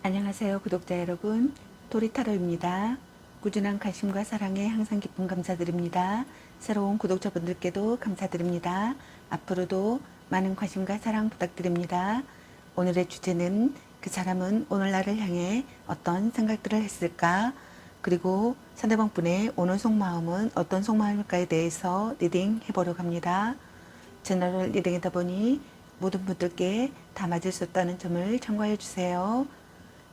안녕하세요, 구독자 여러분. 도리타로입니다. 꾸준한 관심과 사랑에 항상 기쁨 감사드립니다. 새로운 구독자분들께도 감사드립니다. 앞으로도 많은 관심과 사랑 부탁드립니다. 오늘의 주제는 그 사람은 오늘 나를 향해 어떤 생각들을 했을까? 그리고 상대방 분의 오늘 속마음은 어떤 속마음일까에 대해서 리딩 해보려고 합니다. 채널을 리딩하다 보니 모든 분들께 다 맞을 수 없다는 점을 참고해 주세요.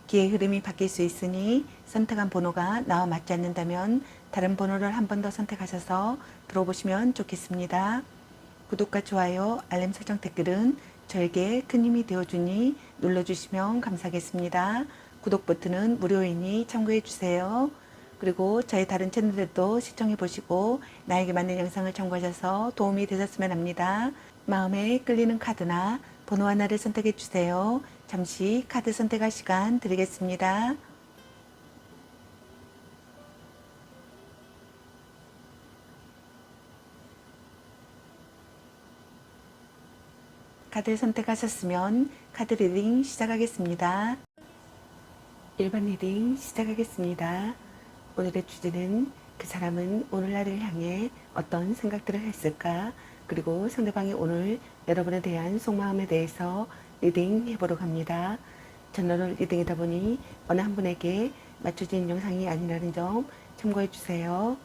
기의 흐름이 바뀔 수 있으니 선택한 번호가 나와 맞지 않는다면 다른 번호를 한 번 더 선택하셔서 들어보시면 좋겠습니다. 구독과 좋아요, 알림 설정, 댓글은 저에게 큰 힘이 되어주니 눌러주시면 감사하겠습니다. 구독 버튼은 무료이니 참고해주세요. 그리고 저희 다른 채널들도 시청해 보시고 나에게 맞는 영상을 참고하셔서 도움이 되셨으면 합니다. 마음에 끌리는 카드나 번호 하나를 선택해 주세요. 잠시 카드 선택할 시간 드리겠습니다. 카드 선택하셨으면 카드 리딩 시작하겠습니다. 1번 리딩 시작하겠습니다. 오늘의 주제는 그 사람은 오늘 나를 향해 어떤 생각들을 했을까? 그리고 상대방이 오늘 여러분에 대한 속마음에 대해서 리딩 해보려고 합니다. 채널을 리딩하다 보니 어느 한 분에게 맞춰진 영상이 아니라는 점 참고해 주세요.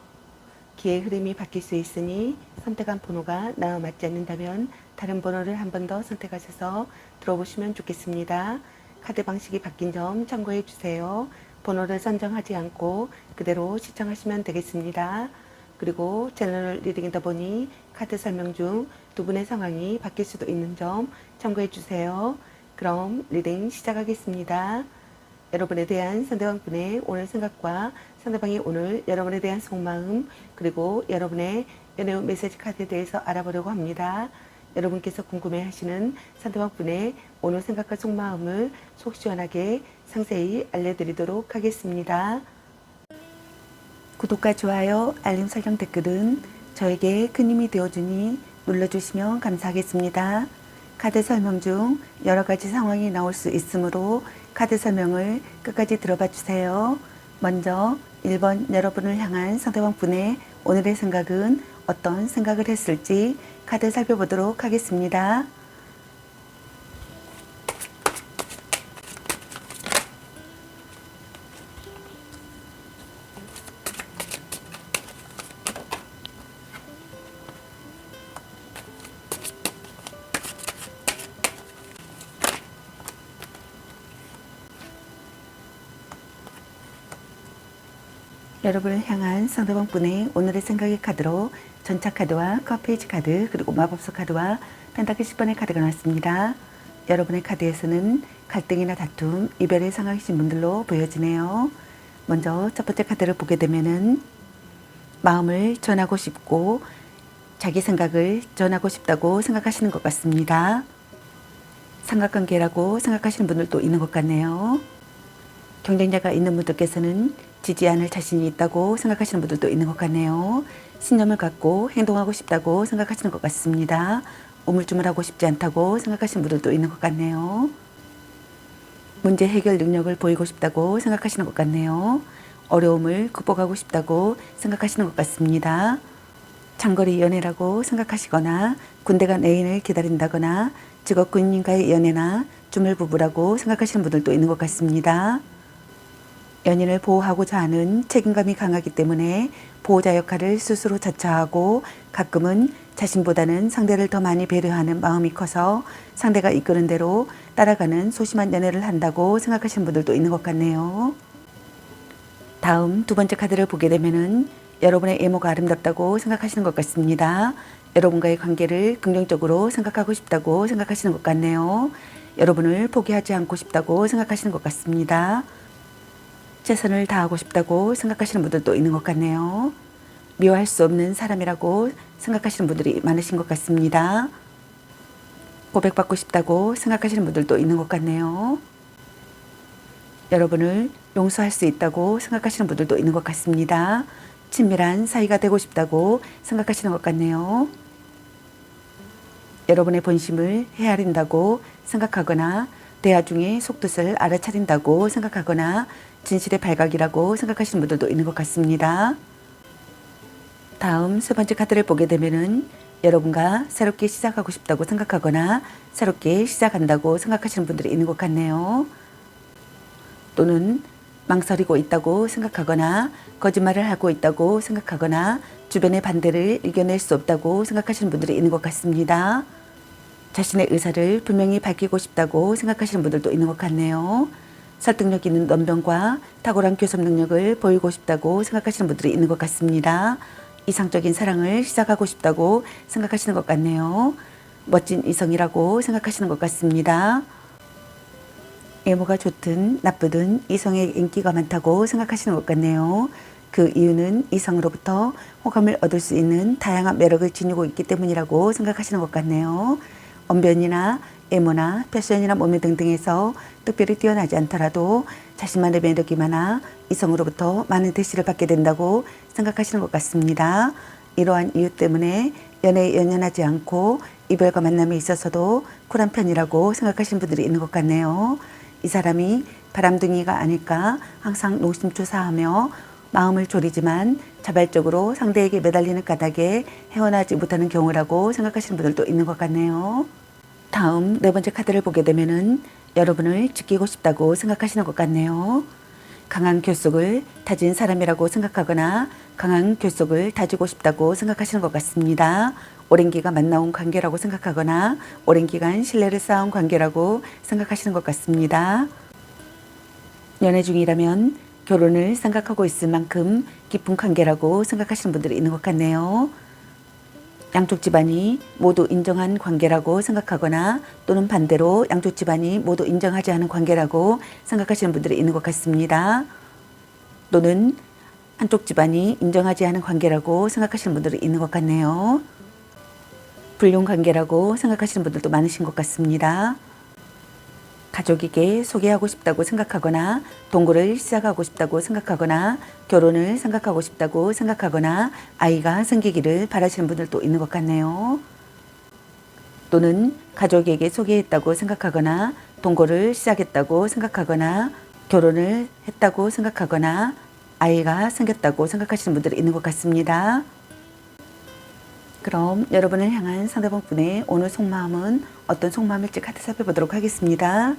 기의 흐름이 바뀔 수 있으니 선택한 번호가 나와 맞지 않는다면 다른 번호를 한 번 더 선택하셔서 들어보시면 좋겠습니다. 카드 방식이 바뀐 점 참고해 주세요. 번호를 선정하지 않고 그대로 시청하시면 되겠습니다. 그리고 채널을 리딩하다 보니 카드 설명 중 두 분의 상황이 바뀔 수도 있는 점 참고해 주세요. 그럼 리딩 시작하겠습니다. 여러분에 대한 상대방 분의 오늘 생각과 상대방이 오늘 여러분에 대한 속마음, 그리고 여러분의 연애 메시지 카드에 대해서 알아보려고 합니다. 여러분께서 궁금해하시는 상대방 분의 오늘 생각과 속마음을 속 시원하게 상세히 알려드리도록 하겠습니다. 구독과 좋아요, 알림 설정, 댓글은 저에게 큰 힘이 되어주니 눌러주시면 감사하겠습니다. 카드 설명 중 여러 가지 상황이 나올 수 있으므로 카드 설명을 끝까지 들어봐 주세요. 먼저 1번 여러분을 향한 상대방 분의 오늘의 생각은 어떤 생각을 했을지 카드 살펴보도록 하겠습니다. 여러분을 향한 상대방 분의 오늘의 생각의 카드로 전차 카드와 컵페이지 카드, 그리고 마법소 카드와 펜타클 10번의 카드가 나왔습니다. 여러분의 카드에서는 갈등이나 다툼, 이별의 상황이신 분들로 보여지네요. 먼저 첫 번째 카드를 보게 되면은 마음을 전하고 싶고 자기 생각을 전하고 싶다고 생각하시는 것 같습니다. 삼각관계라고 생각하시는 분들도 있는 것 같네요. 경쟁자가 있는 분들께서는 지지 않을 자신이 있다고 생각하시는 분들도 있는 것 같네요. 신념을 갖고 행동하고 싶다고 생각하시는 것 같습니다. 우물쭈물하고 싶지 않다고 생각하시는 분들도 있는 것 같네요. 문제 해결 능력을 보이고 싶다고 생각하시는 것 같네요. 어려움을 극복하고 싶다고 생각하시는 것 같습니다. 장거리 연애라고 생각하시거나 군대 간 애인을 기다린다거나 직업 군인과의 연애나 주물부부라고 생각하시는 분들도 있는 것 같습니다. 연인을 보호하고자 하는 책임감이 강하기 때문에 보호자 역할을 스스로 자처하고 가끔은 자신보다는 상대를 더 많이 배려하는 마음이 커서 상대가 이끄는 대로 따라가는 소심한 연애를 한다고 생각하시는 분들도 있는 것 같네요. 다음 두 번째 카드를 보게 되면은 여러분의 외모가 아름답다고 생각하시는 것 같습니다. 여러분과의 관계를 긍정적으로 생각하고 싶다고 생각하시는 것 같네요. 여러분을 포기하지 않고 싶다고 생각하시는 것 같습니다. 최선을 다하고 싶다고 생각하시는 분들도 있는 것 같네요. 미워할 수 없는 사람이라고 생각하시는 분들이 많으신 것 같습니다. 고백받고 싶다고 생각하시는 분들도 있는 것 같네요. 여러분을 용서할 수 있다고 생각하시는 분들도 있는 것 같습니다. 친밀한 사이가 되고 싶다고 생각하시는 것 같네요. 여러분의 본심을 헤아린다고 생각하거나 대화 중에 속뜻을 알아차린다고 생각하거나 진실의 발각이라고 생각하시는 분들도 있는 것 같습니다. 다음 세 번째 카드를 보게 되면은 여러분과 새롭게 시작하고 싶다고 생각하거나 새롭게 시작한다고 생각하시는 분들이 있는 것 같네요. 또는 망설이고 있다고 생각하거나 거짓말을 하고 있다고 생각하거나 주변의 반대를 이겨낼 수 없다고 생각하시는 분들이 있는 것 같습니다. 자신의 의사를 분명히 밝히고 싶다고 생각하시는 분들도 있는 것 같네요. 설득력 있는 논변과 탁월한 교섭 능력을 보이고 싶다고 생각하시는 분들이 있는 것 같습니다. 이상적인 사랑을 시작하고 싶다고 생각하시는 것 같네요. 멋진 이성이라고 생각하시는 것 같습니다. 외모가 좋든 나쁘든 이성의 인기가 많다고 생각하시는 것 같네요. 그 이유는 이성으로부터 호감을 얻을 수 있는 다양한 매력을 지니고 있기 때문이라고 생각하시는 것 같네요. 언변이나 외모나 패션이나 몸매 등등에서 특별히 뛰어나지 않더라도 자신만의 매력이 많아 이성으로부터 많은 대시를 받게 된다고 생각하시는 것 같습니다. 이러한 이유 때문에 연애에 연연하지 않고 이별과 만남에 있어서도 쿨한 편이라고 생각하시는 분들이 있는 것 같네요. 이 사람이 바람둥이가 아닐까 항상 노심초사하며 마음을 졸이지만 자발적으로 상대에게 매달리는 까닭에 헤어나지 못하는 경우라고 생각하시는 분들도 있는 것 같네요. 다음 네 번째 카드를 보게 되면은 여러분을 지키고 싶다고 생각하시는 것 같네요. 강한 결속을 다진 사람이라고 생각하거나 강한 결속을 다지고 싶다고 생각하시는 것 같습니다. 오랜 기간 만나온 관계라고 생각하거나 오랜 기간 신뢰를 쌓은 관계라고 생각하시는 것 같습니다. 연애 중이라면 결혼을 생각하고 있을 만큼 깊은 관계라고 생각하시는 분들이 있는 것 같네요. 양쪽 집안이 모두 인정한 관계라고 생각하거나 또는 반대로 양쪽 집안이 모두 인정하지 않은 관계라고 생각하시는 분들이 있는 것 같습니다. 또는 한쪽 집안이 인정하지 않은 관계라고 생각하시는 분들이 있는 것 같네요. 불륜 관계라고 생각하시는 분들도 많으신 것 같습니다. 가족에게 소개하고 싶다고 생각하거나 동거를 시작하고 싶다고 생각하거나 결혼을 생각하고 싶다고 생각하거나 아이가 생기기를 바라시는 분들도 있는 것 같네요. 또는 가족에게 소개했다고 생각하거나 동거를 시작했다고 생각하거나 결혼을 했다고 생각하거나 아이가 생겼다고 생각하시는 분들이 있는 것 같습니다. 그럼 여러분을 향한 상대방 분의 오늘 속마음은 어떤 속마음일지 카드 살펴보도록 하겠습니다.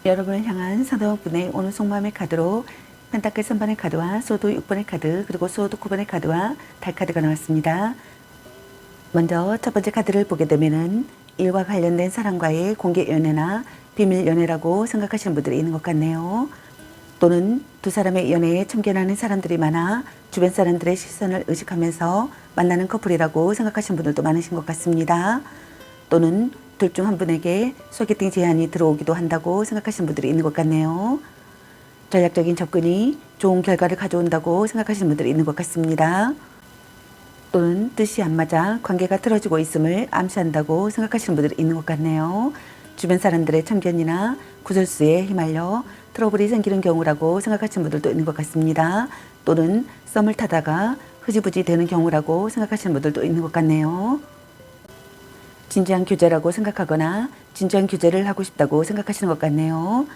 여러분을 향한 상대방 분의 오늘 속마음의 카드로 펜타클 3번의 카드와 소드 6번의 카드 그리고 소드 9번의 카드와 달 카드가 나왔습니다. 먼저 첫 번째 카드를 보게 되면은 일과 관련된 사람과의 공개 연애나 비밀 연애라고 생각하시는 분들이 있는 것 같네요. 또는 두 사람의 연애에 참견하는 사람들이 많아 주변 사람들의 시선을 의식하면서 만나는 커플이라고 생각하시는 분들도 많으신 것 같습니다. 또는 둘 중 한 분에게 소개팅 제안이 들어오기도 한다고 생각하시는 분들이 있는 것 같네요. 전략적인 접근이 좋은 결과를 가져온다고 생각하시는 분들이 있는 것 같습니다. 또는 뜻이 안 맞아 관계가 틀어지고 있음을 암시한다고 생각하시는 분들이 있는 것 같네요. 주변 사람들의 참견이나 구설수에 휘말려 트러블이 생기는 경우라고 생각하시는 분들도 있는 것 같습니다. 또는 썸을 타다가 흐지부지 되는 경우라고 생각하시는 분들도 있는 것 같네요. 진지한 교제라고 생각하거나 진지한 교제를 하고 싶다고 생각하시는 것 같네요.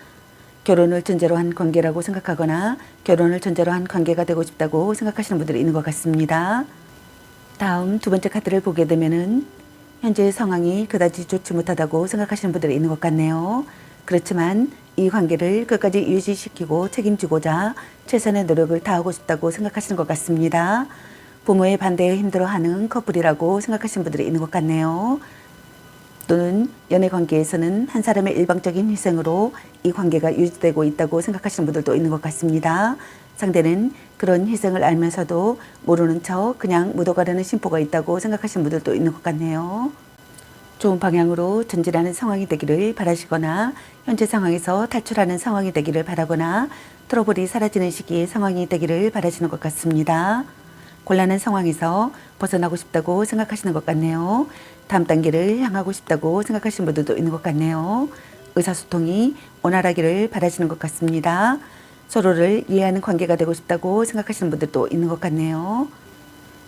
결혼을 전제로 한 관계라고 생각하거나 결혼을 전제로 한 관계가 되고 싶다고 생각하시는 분들이 있는 것 같습니다. 다음 두 번째 카드를 보게 되면은 현재의 상황이 그다지 좋지 못하다고 생각하시는 분들이 있는 것 같네요. 그렇지만 이 관계를 끝까지 유지시키고 책임지고자 최선의 노력을 다하고 싶다고 생각하시는 것 같습니다. 부모의 반대에 힘들어하는 커플이라고 생각하시는 분들이 있는 것 같네요. 또는 연애 관계에서는 한 사람의 일방적인 희생으로 이 관계가 유지되고 있다고 생각하시는 분들도 있는 것 같습니다. 상대는 그런 희생을 알면서도 모르는 척 그냥 묻어가려는 심보가 있다고 생각하시는 분들도 있는 것 같네요. 좋은 방향으로 전진하는 상황이 되기를 바라시거나 현재 상황에서 탈출하는 상황이 되기를 바라거나 트러블이 사라지는 시기의 상황이 되기를 바라시는 것 같습니다. 곤란한 상황에서 벗어나고 싶다고 생각하시는 것 같네요. 다음 단계를 향하고 싶다고 생각하시는 분들도 있는 것 같네요. 의사소통이 원활하기를 바라시는 것 같습니다. 서로를 이해하는 관계가 되고 싶다고 생각하시는 분들도 있는 것 같네요.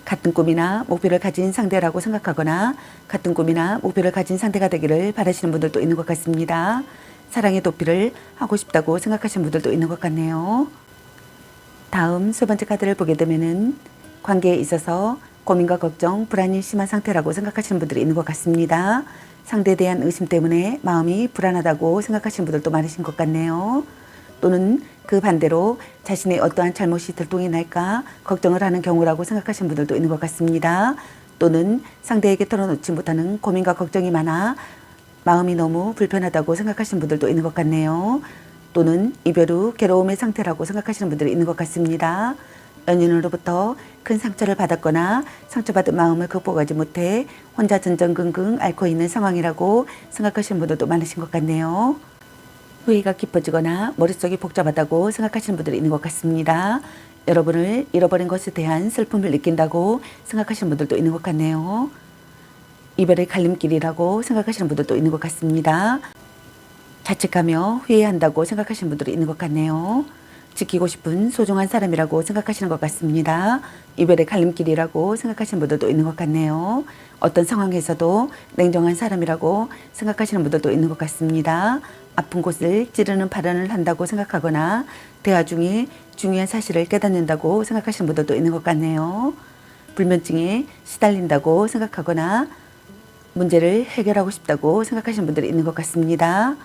같은 꿈이나 목표를 가진 상대라고 생각하거나 같은 꿈이나 목표를 가진 상대가 되기를 바라시는 분들도 있는 것 같습니다. 사랑의 도피를 하고 싶다고 생각하시는 분들도 있는 것 같네요. 다음 세 번째 카드를 보게 되면은 관계에 있어서 고민과 걱정, 불안이 심한 상태라고 생각하시는 분들이 있는 것 같습니다. 상대에 대한 의심 때문에 마음이 불안하다고 생각하시는 분들도 많으신 것 같네요. 또는 그 반대로 자신의 어떠한 잘못이 들통이 날까 걱정을 하는 경우라고 생각하시는 분들도 있는 것 같습니다. 또는 상대에게 털어놓지 못하는 고민과 걱정이 많아 마음이 너무 불편하다고 생각하시는 분들도 있는 것 같네요. 또는 이별 후 괴로움의 상태라고 생각하시는 분들이 있는 것 같습니다. 연인으로부터 큰 상처를 받았거나 상처받은 마음을 극복하지 못해 혼자 전전긍긍 앓고 있는 상황이라고 생각하시는 분들도 많으신 것 같네요. 후회가 깊어지거나 머릿속이 복잡하다고 생각하시는 분들이 있는 것 같습니다. 여러분을 잃어버린 것에 대한 슬픔을 느낀다고 생각하시는 분들도 있는 것 같네요. 이별의 갈림길이라고 생각하시는 분들도 있는 것 같습니다. 자책하며 후회한다고 생각하시는 분들이 있는 것 같네요. 지키고 싶은 소중한 사람이라고 생각하시는 것 같습니다. 이별의 갈림길이라고 생각하시는 분들도 있는 것 같네요. 어떤 상황에서도 냉정한 사람이라고 생각하시는 분들도 있는 것 같습니다. 아픈 곳을 찌르는 발언을 한다고 생각하거나 대화 중에 중요한 사실을 깨닫는다고 생각하시는 분들도 있는 것 같네요. 불면증에 시달린다고 생각하거나 문제를 해결하고 싶다고 생각하시는 분들이 있는 것 같습니다.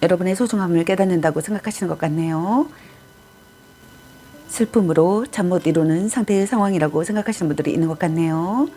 여러분의 소중함을 깨닫는다고 생각하시는 것 같네요. 슬픔으로 잠 못 이루는 상태의 상황이라고 생각하시는 분들이 있는 것 같네요.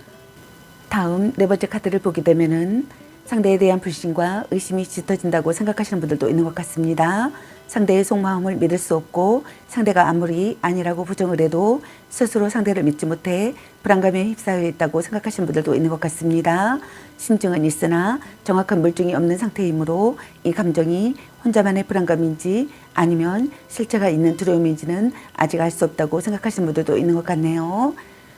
다음 네 번째 카드를 보게 되면은 상대에 대한 불신과 의심이 짙어진다고 생각하시는 분들도 있는 것 같습니다. 상대의 속마음을 믿을 수 없고 상대가 아무리 아니라고 부정을 해도 스스로 상대를 믿지 못해 불안감에 휩싸여 있다고 생각하시는 분들도 있는 것 같습니다. 심증은 있으나 정확한 물증이 없는 상태이므로 이 감정이 혼자만의 불안감인지 아니면 실체가 있는 두려움인지는 아직 알 수 없다고 생각하시는 분들도 있는 것 같네요.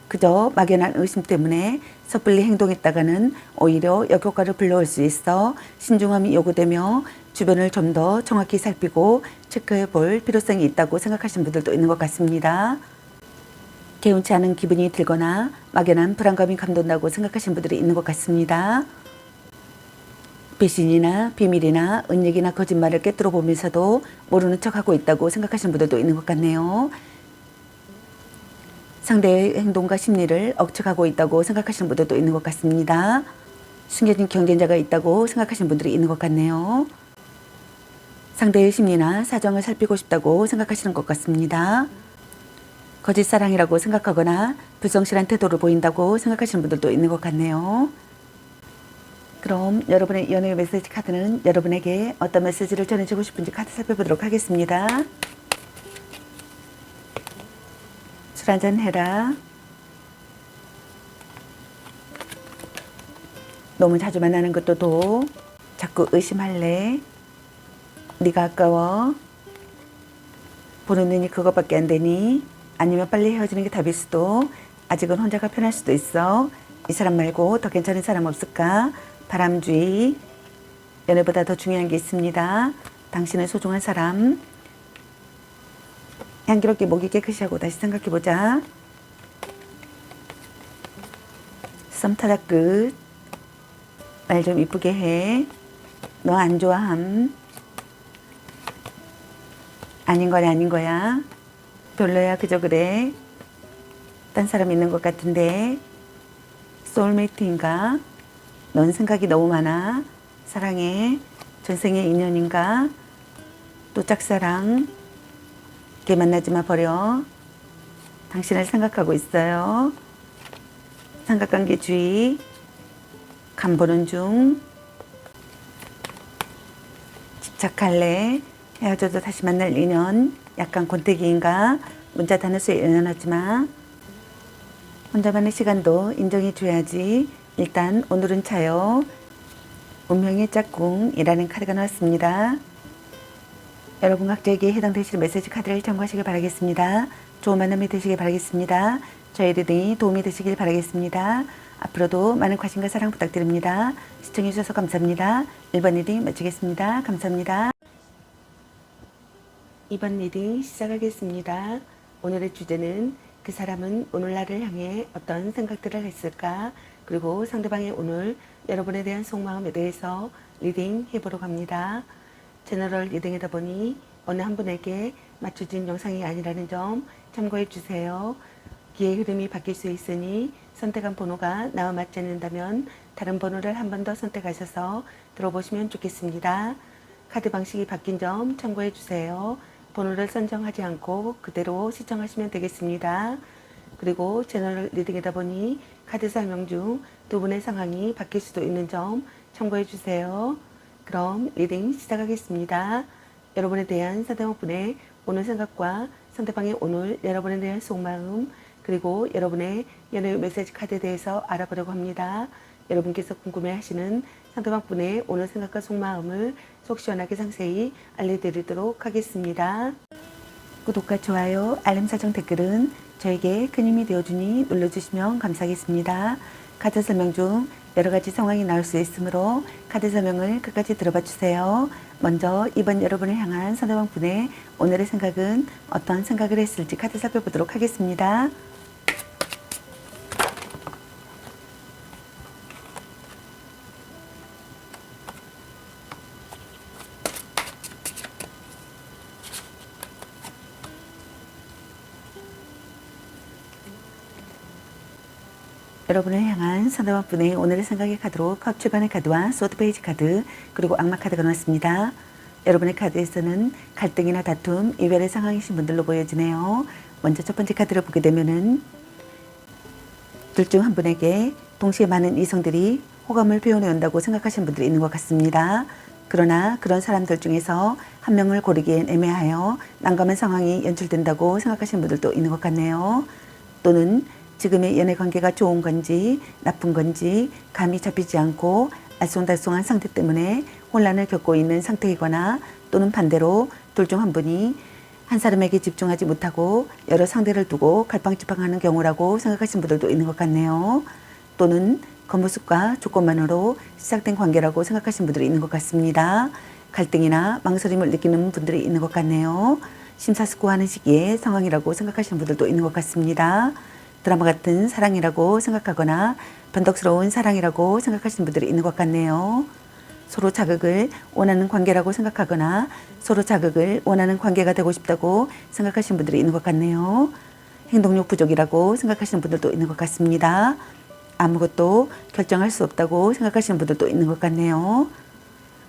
그저 막연한 의심 때문에 섣불리 행동했다가는 오히려 역효과를 불러올 수 있어 신중함이 요구되며 주변을 좀 더 정확히 살피고 체크해 볼 필요성이 있다고 생각하시는 분들도 있는 것 같습니다. 개운치 않은 기분이 들거나 막연한 불안감이 감돈다고 생각하시는 분들이 있는 것 같습니다. 배신이나 비밀이나 은닉이나 거짓말을 꿰뚫어 보면서도 모르는 척하고 있다고 생각하시는 분들도 있는 것 같네요. 상대의 행동과 심리를 억측하고 있다고 생각하시는 분들도 있는 것 같습니다. 숨겨진 경쟁자가 있다고 생각하시는 분들이 있는 것 같네요. 상대의 심리나 사정을 살피고 싶다고 생각하시는 것 같습니다. 거짓 사랑이라고 생각하거나 불성실한 태도를 보인다고 생각하시는 분들도 있는 것 같네요. 그럼 여러분의 연애 메시지 카드는 여러분에게 어떤 메시지를 전해주고 싶은지 카드 살펴보도록 하겠습니다. 술 한잔 해라. 너무 자주 만나는 것도 도. 자꾸 의심할래. 네가 아까워. 보는 눈이 그것밖에 안 되니. 아니면 빨리 헤어지는 게 답일 수도. 아직은 혼자가 편할 수도 있어. 이 사람 말고 더 괜찮은 사람 없을까? 바람쥐. 연애보다 더 중요한 게 있습니다. 당신은 소중한 사람. 향기롭게 목이 깨끗이 하고 다시 생각해보자. 썸 타다 끝. 말 좀 이쁘게 해. 너 안 좋아함. 아닌 거야 아닌 거야. 별로야 그저 그래. 딴 사람 있는 것 같은데. 소울메이트인가? 넌 생각이 너무 많아. 사랑해. 전생의 인연인가? 또 짝사랑. 걔 만나지 마 버려. 당신을 생각하고 있어요. 삼각관계 주의. 간 보는 중. 집착할래. 헤어져도 다시 만날 인연. 약간 권태기인가? 문자 단어수에 연연하지 마. 혼자만의 시간도 인정해 줘야지. 일단 오늘은 차요. 운명의 짝꿍이라는 카드가 나왔습니다. 여러분 각자에게 해당되시는 메시지 카드를 참고하시길 바라겠습니다. 좋은 만남이 되시길 바라겠습니다. 저의 리딩이 도움이 되시길 바라겠습니다. 앞으로도 많은 관심과 사랑 부탁드립니다. 시청해주셔서 감사합니다. 1번 리딩 마치겠습니다. 감사합니다. 2번 리딩 시작하겠습니다. 오늘의 주제는 그 사람은 오늘 나를 향해 어떤 생각들을 했을까? 그리고 상대방의 오늘 여러분에 대한 속마음에 대해서 리딩 해보러 갑니다. 제너럴 리딩이다 보니 어느 한 분에게 맞춰진 영상이 아니라는 점 참고해 주세요. 기의 흐름이 바뀔 수 있으니 선택한 번호가 나와 맞지 않는다면 다른 번호를 한 번 더 선택하셔서 들어보시면 좋겠습니다. 카드 방식이 바뀐 점 참고해 주세요. 번호를 선정하지 않고 그대로 시청하시면 되겠습니다. 그리고 채널 리딩이다 보니 카드 설명 중 두 분의 상황이 바뀔 수도 있는 점 참고해 주세요. 그럼 리딩 시작하겠습니다. 여러분에 대한 상대방분의 오늘 생각과 상대방의 오늘 여러분에 대한 속마음 그리고 여러분의 연애 메시지 카드에 대해서 알아보려고 합니다. 여러분께서 궁금해하시는 상대방분의 오늘 생각과 속마음을 속 시원하게 상세히 알려드리도록 하겠습니다. 구독과 좋아요, 알림 설정 댓글은 저에게 큰 힘이 되어주니 눌러주시면 감사하겠습니다. 카드 설명 중 여러가지 상황이 나올 수 있으므로 카드 설명을 끝까지 들어봐 주세요. 먼저 이번 여러분을 향한 상대방 분의 오늘의 생각은 어떤 생각을 했을지 카드 살펴보도록 하겠습니다. 여러분을 향한 상대방 분의 오늘의 생각의 카드로 컵 출발의 카드와 소드 페이지 카드 그리고 악마 카드가 나왔습니다. 여러분의 카드에서는 갈등이나 다툼, 이별의 상황이신 분들로 보여지네요. 먼저 첫 번째 카드를 보게 되면은 둘 중 한 분에게 동시에 많은 이성들이 호감을 표현해 온다고 생각하시는 분들이 있는 것 같습니다. 그러나 그런 사람들 중에서 한 명을 고르기엔 애매하여 난감한 상황이 연출된다고 생각하시는 분들도 있는 것 같네요. 또는 지금의 연애 관계가 좋은 건지 나쁜 건지 감이 잡히지 않고 알쏭달쏭한 상태 때문에 혼란을 겪고 있는 상태이거나 또는 반대로 둘 중 한 분이 한 사람에게 집중하지 못하고 여러 상대를 두고 갈팡질팡하는 경우라고 생각하시는 분들도 있는 것 같네요. 또는 겉모습과 조건만으로 시작된 관계라고 생각하시는 분들이 있는 것 같습니다. 갈등이나 망설임을 느끼는 분들이 있는 것 같네요. 심사숙고하는 시기의 상황이라고 생각하시는 분들도 있는 것 같습니다. 드라마 같은 사랑이라고 생각하거나 변덕스러운 사랑이라고 생각하시는 분들이 있는 것 같네요. 서로 자극을 원하는 관계라고 생각하거나 서로 자극을 원하는 관계가 되고 싶다고 생각하시는 분들이 있는 것 같네요. 행동력 부족이라고 생각하시는 분들도 있는 것 같습니다. 아무것도 결정할 수 없다고 생각하시는 분들도 있는 것 같네요.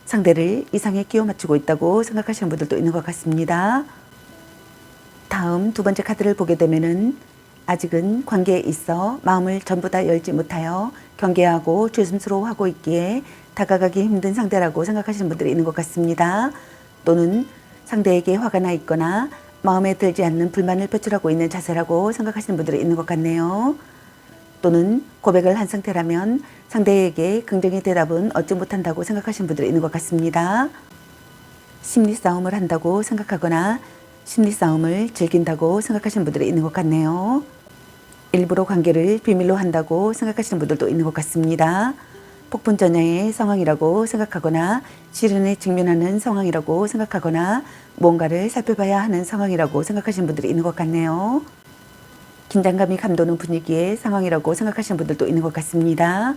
상대를 이상에 끼워 맞추고 있다고 생각하시는 분들도 있는 것 같습니다. 다음 두 번째 카드를 보게 되면은 아직은 관계에 있어 마음을 전부 다 열지 못하여 경계하고 조심스러워하고 있기에 다가가기 힘든 상대라고 생각하시는 분들이 있는 것 같습니다. 또는 상대에게 화가 나 있거나 마음에 들지 않는 불만을 표출하고 있는 자세라고 생각하시는 분들이 있는 것 같네요. 또는 고백을 한 상태라면 상대에게 긍정의 대답은 얻지 못한다고 생각하시는 분들이 있는 것 같습니다. 심리 싸움을 한다고 생각하거나 심리 싸움을 즐긴다고 생각하시는 분들이 있는 것 같네요. 일부러 관계를 비밀로 한다고 생각하시는 분들도 있는 것 같습니다. 폭풍전야의 상황이라고 생각하거나 시련에 직면하는 상황이라고 생각하거나 뭔가를 살펴봐야 하는 상황이라고 생각하시는 분들이 있는 것 같네요. 긴장감이 감도는 분위기의 상황이라고 생각하시는 분들도 있는 것 같습니다.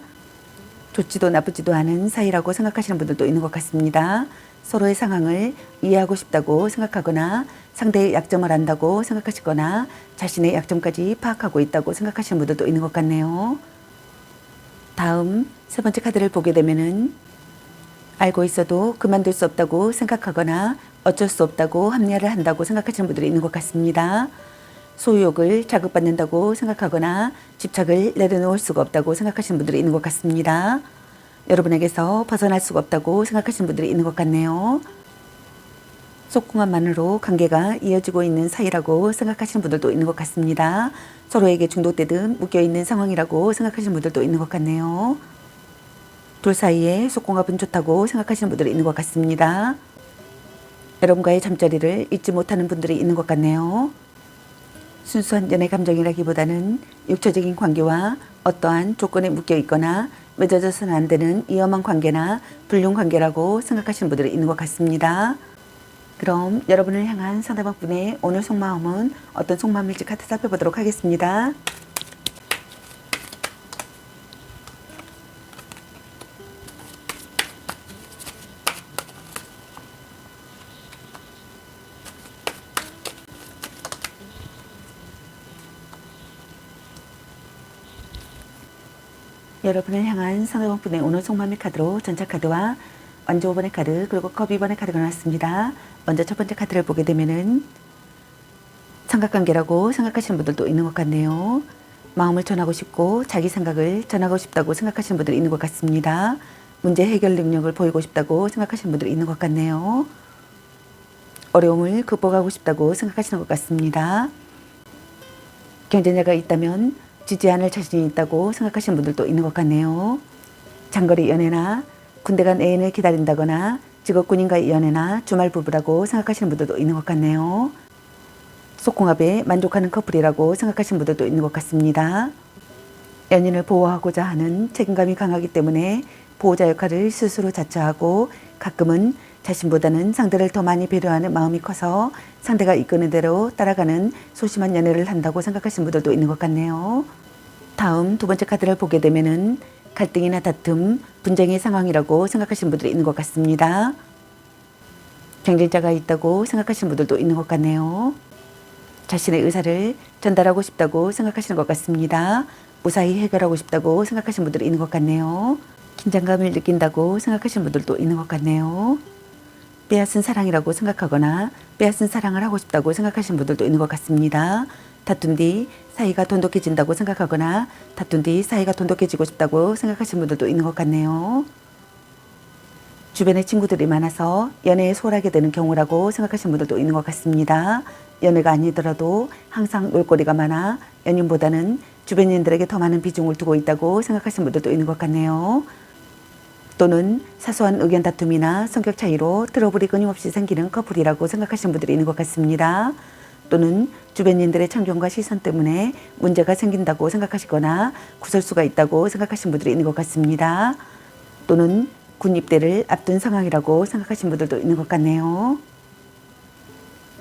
좋지도 나쁘지도 않은 사이라고 생각하시는 분들도 있는 것 같습니다. 서로의 상황을 이해하고 싶다고 생각하거나 상대의 약점을 안다고 생각하시거나 자신의 약점까지 파악하고 있다고 생각하시는 분들도 있는 것 같네요. 다음 세 번째 카드를 보게 되면은 알고 있어도 그만둘 수 없다고 생각하거나 어쩔 수 없다고 합리화를 한다고 생각하시는 분들이 있는 것 같습니다. 소유욕을 자극받는다고 생각하거나 집착을 내려놓을 수가 없다고 생각하시는 분들이 있는 것 같습니다. 여러분에게서 벗어날 수가 없다고 생각하시는 분들이 있는 것 같네요. 속궁합만으로 관계가 이어지고 있는 사이라고 생각하시는 분들도 있는 것 같습니다. 서로에게 중독되듯 묶여있는 상황이라고 생각하시는 분들도 있는 것 같네요. 둘 사이에 속궁합은 좋다고 생각하시는 분들이 있는 것 같습니다. 여러분과의 잠자리를 잊지 못하는 분들이 있는 것 같네요. 순수한 연애 감정이라기보다는 육체적인 관계와 어떠한 조건에 묶여 있거나 맺어져서는 안 되는 위험한 관계나 불륜 관계라고 생각하시는 분들이 있는 것 같습니다. 그럼 여러분을 향한 상대방 분의 오늘 속마음은 어떤 속마음일지 카드 살펴보도록 하겠습니다. 여러분을 향한 상대방 분의 오늘 속마음의 카드로 전차 카드와 완전 5번의 카드 그리고 컵 2번의 카드가 나왔습니다. 먼저 첫 번째 카드를 보게 되면은 삼각관계라고 생각하시는 분들도 있는 것 같네요. 마음을 전하고 싶고 자기 생각을 전하고 싶다고 생각하시는 분들이 있는 것 같습니다. 문제 해결 능력을 보이고 싶다고 생각하시는 분들이 있는 것 같네요. 어려움을 극복하고 싶다고 생각하시는 것 같습니다. 경쟁자가 있다면 지지 않을 자신이 있다고 생각하시는 분들도 있는 것 같네요. 장거리 연애나 군대 간 애인을 기다린다거나 직업군인과의 연애나 주말 부부라고 생각하시는 분들도 있는 것 같네요. 속궁합에 만족하는 커플이라고 생각하시는 분들도 있는 것 같습니다. 연인을 보호하고자 하는 책임감이 강하기 때문에 보호자 역할을 스스로 자처하고 가끔은 자신보다는 상대를 더 많이 배려하는 마음이 커서 상대가 이끄는 대로 따라가는 소심한 연애를 한다고 생각하시는 분들도 있는 것 같네요. 다음 두 번째 카드를 보게 되면은 갈등이나 다툼, 분쟁의 상황이라고 생각하시는 분들이 있는 것 같습니다. 경쟁자가 있다고 생각하시는 분들도 있는 것 같네요. 자신의 의사를 전달하고 싶다고 생각하시는 것 같습니다. 무사히 해결하고 싶다고 생각하시는 분들이 있는 것 같네요. 긴장감을 느낀다고 생각하시는 분들도 있는 것 같네요. 빼앗은 사랑이라고 생각하거나 빼앗은 사랑을 하고 싶다고 생각하시는 분들도 있는 것 같습니다. 다툰 뒤 사이가 돈독해진다고 생각하거나 다툰 뒤 사이가 돈독해지고 싶다고 생각하시는 분들도 있는 것 같네요. 주변에 친구들이 많아서 연애에 소홀하게 되는 경우라고 생각하시는 분들도 있는 것 같습니다. 연애가 아니더라도 항상 놀거리가 많아 연인보다는 주변인들에게 더 많은 비중을 두고 있다고 생각하시는 분들도 있는 것 같네요. 또는 사소한 의견 다툼이나 성격 차이로 트러블이 끊임없이 생기는 커플이라고 생각하시는 분들이 있는 것 같습니다. 또는 주변인들의 참견과 시선 때문에 문제가 생긴다고 생각하시거나 구설수가 있다고 생각하시는 분들이 있는 것 같습니다. 또는 군 입대를 앞둔 상황이라고 생각하시는 분들도 있는 것 같네요.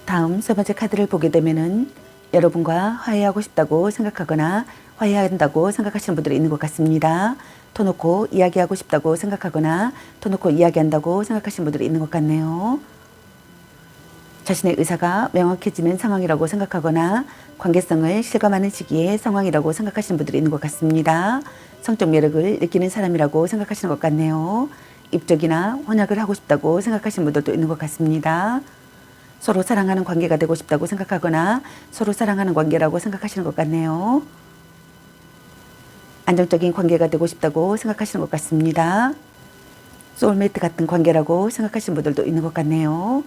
다음 세 번째 카드를 보게 되면은 여러분과 화해하고 싶다고 생각하거나 화해한다고 생각하시는 분들이 있는 것 같습니다. 터놓고 이야기하고 싶다고 생각하거나 터놓고 이야기한다고 생각하시는 분들이 있는 것 같네요. 자신의 의사가 명확해지는 상황이라고 생각하거나 관계성을 실감하는 시기의 상황이라고 생각하시는 분들이 있는 것 같습니다. 성적 매력을 느끼는 사람이라고 생각하시는 것 같네요. 입적이나 혼약을 하고 싶다고 생각하시는 분들도 있는 것 같습니다. 서로 사랑하는 관계가 되고 싶다고 생각하거나 서로 사랑하는 관계라고 생각하시는 것 같네요. 안정적인 관계가 되고 싶다고 생각하시는 것 같습니다. 소울메이트 같은 관계라고 생각하시는 분들도 있는 것 같네요.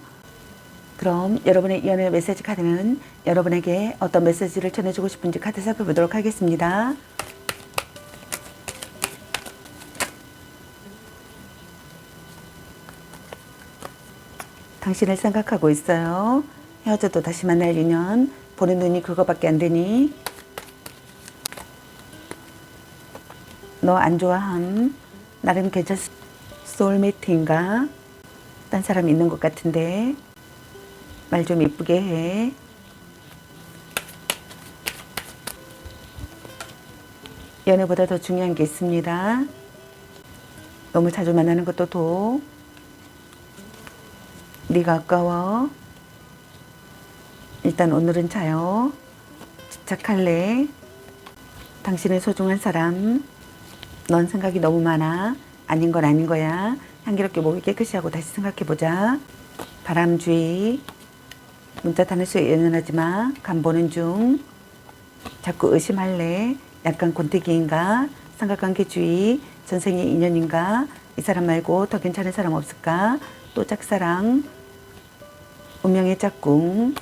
그럼 여러분의 연애 메시지 카드는 여러분에게 어떤 메시지를 전해주고 싶은지 카드 살펴보도록 하겠습니다. 당신을 생각하고 있어요. 헤어져도 다시 만날 인연. 보는 눈이 그거밖에 안 되니. 너 안 좋아함. 나름 괜찮. 소울메이트인가? 딴 사람 있는 것 같은데. 말 좀 이쁘게 해. 연애보다 더 중요한 게 있습니다. 너무 자주 만나는 것도 도. 네가 아까워. 일단 오늘은 자요. 집착할래. 당신은 소중한 사람. 넌 생각이 너무 많아. 아닌 건 아닌 거야. 향기롭게 목이 깨끗이 하고 다시 생각해보자. 바람주의. 문자 단어수에 연연하지 마. 간 보는 중. 자꾸 의심할래. 약간 권태기인가. 삼각관계주의. 전생의 인연인가. 이 사람 말고 더 괜찮은 사람 없을까. 또 짝사랑. 운명의 짝꿍.